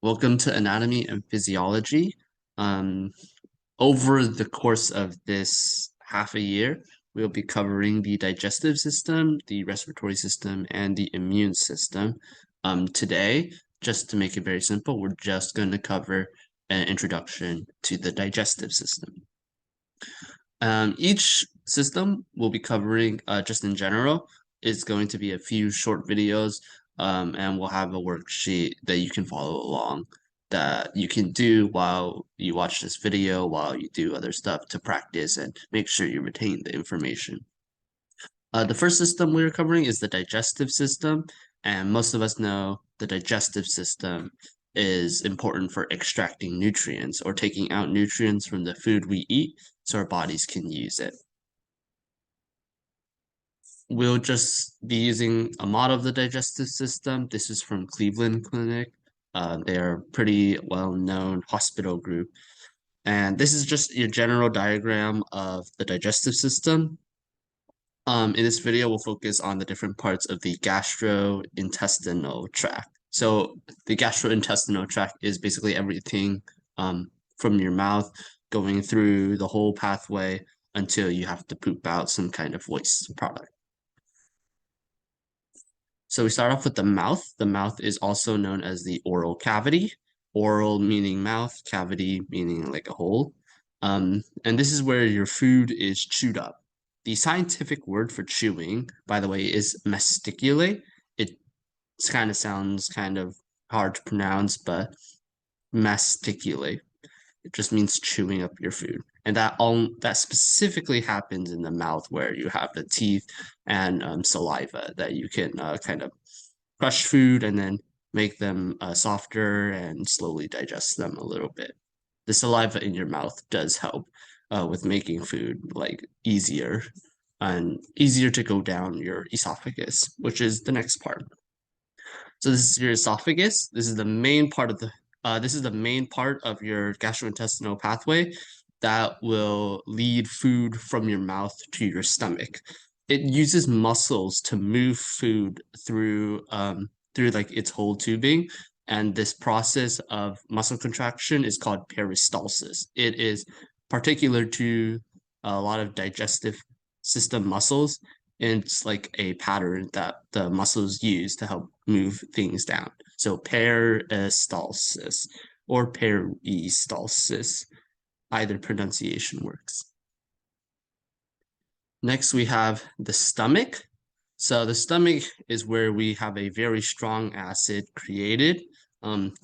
Welcome to Anatomy and Physiology. Um, Over the course of this half a year, we'll be covering the digestive system, the respiratory system, and the immune system. Today, just to make it very simple, we're just going to cover an introduction to the digestive system. Each system we'll be covering just in general is going to be a few short videos, and we'll have a worksheet that you can follow along that you can do while you watch this video, while you do other stuff to practice and make sure you retain the information. The first system we're covering is the digestive system, and most of us know the digestive system is important for extracting nutrients or taking out nutrients from the food we eat so our bodies can use it. We'll just be using a model of the digestive system. This is from Cleveland Clinic. They're a pretty well-known hospital group. And this is just your general diagram of the digestive system. In this video, we'll focus on the different parts of the gastrointestinal tract. So the gastrointestinal tract is basically everything from your mouth going through the whole pathway until you have to poop out some kind of waste product. So we start off with the mouth. The mouth is also known as the oral cavity. Oral meaning mouth, cavity meaning like a hole. And this is where your food is chewed up. The scientific word for chewing, by the way, is masticulate. It kind of sounds kind of hard to pronounce, but masticulate. It just means chewing up your food. And that specifically happens in the mouth where you have the teeth and saliva that you can kind of crush food and then make them softer and slowly digest them a little bit. The saliva in your mouth does help with making food like easier and easier to go down your esophagus, which is the next part. So this is your esophagus. This is the main part of your gastrointestinal pathway that will lead food from your mouth to your stomach. It uses muscles to move food through like its whole tubing, and this process of muscle contraction is called peristalsis. It is particular to a lot of digestive system muscles, and it's like a pattern that the muscles use to help move things down. So peristalsis or peristalsis, either pronunciation works. Next, we have the stomach. So the stomach is where we have a very strong acid created.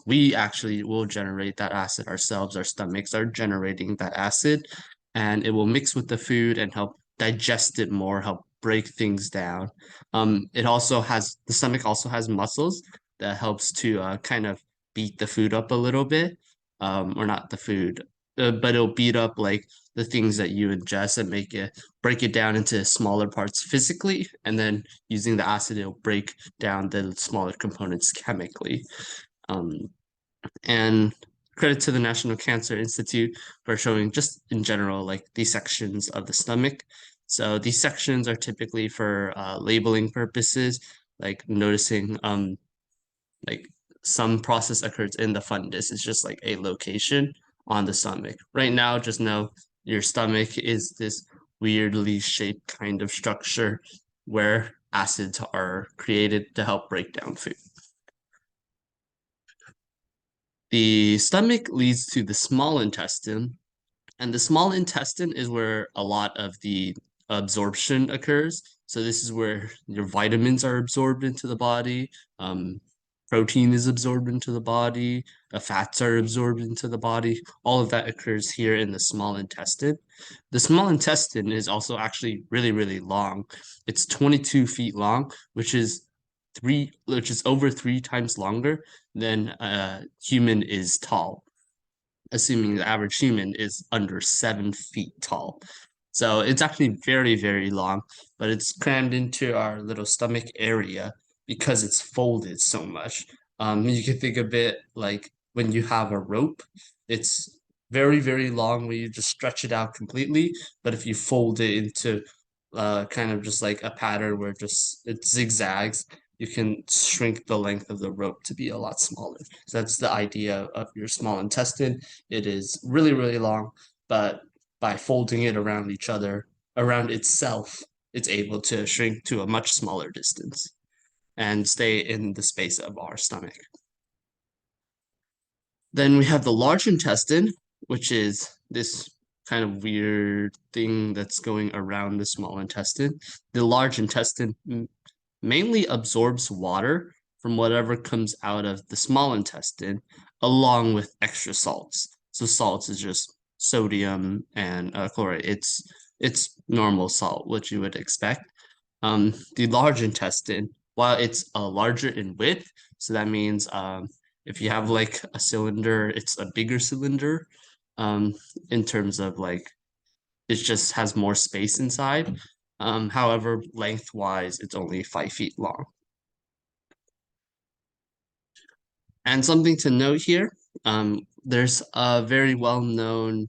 We actually will generate that acid ourselves. Our stomachs are generating that acid, and it will mix with the food and help digest it more, help break things down. The stomach also has muscles that helps to kind of beat the food up a little bit, or not the food, but it'll beat up like the things that you ingest and break it down into smaller parts physically, and then using the acid, it'll break down the smaller components chemically. Um, and credit to the National Cancer Institute for showing just in general like these sections of the stomach. So these sections are typically for labeling purposes, like noticing like some process occurs in the fundus. It's just like a location on the stomach. Right now, just know your stomach is this weirdly shaped kind of structure where acids are created to help break down food. The stomach leads to the small intestine, and the small intestine is where a lot of the absorption occurs. So this is where your vitamins are absorbed into the body, protein is absorbed into the body, fats are absorbed into the body. All of that occurs here in the small intestine. The small intestine is also actually really, really long. It's 22 feet long, which is over 3 times longer than a human is tall, assuming the average human is under 7 feet tall. So it's actually very, very long, but it's crammed into our little stomach area because it's folded so much. You can think of it like when you have a rope, it's very, very long when you just stretch it out completely. But if you fold it into kind of just like a pattern where just it zigzags, you can shrink the length of the rope to be a lot smaller. So that's the idea of your small intestine. It is really, really long, but by folding it around each other, around itself, it's able to shrink to a much smaller distance and stay in the space of our stomach. Then we have the large intestine, which is this kind of weird thing that's going around the small intestine. The large intestine mainly absorbs water from whatever comes out of the small intestine, along with extra salts. So salts is just sodium and chloride. It's normal salt, which you would expect. The large intestine, while it's larger in width, so that means if you have like a cylinder, it's a bigger cylinder um, in terms of like it just has more space inside. However, lengthwise, it's only 5 feet long. And something to note here, there's a very well-known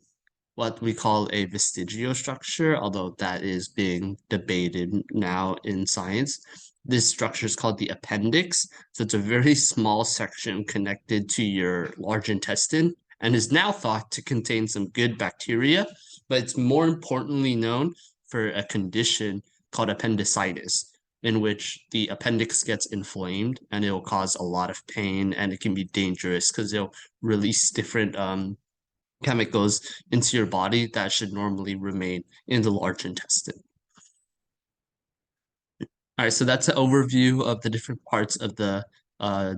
what we call a vestigial structure, although that is being debated now in science. This structure is called the appendix. So it's a very small section connected to your large intestine and is now thought to contain some good bacteria, but it's more importantly known for a condition called appendicitis, in which the appendix gets inflamed and it will cause a lot of pain and it can be dangerous because it'll release different chemicals into your body that should normally remain in the large intestine. All right, so that's an overview of the different parts of the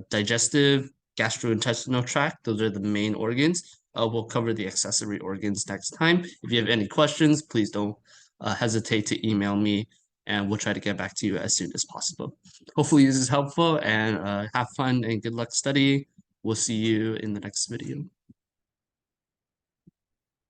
digestive, gastrointestinal tract. Those are the main organs. We'll cover the accessory organs next time. If you have any questions, please don't hesitate to email me and we'll try to get back to you as soon as possible. Hopefully this is helpful and have fun and good luck studying. We'll see you in the next video.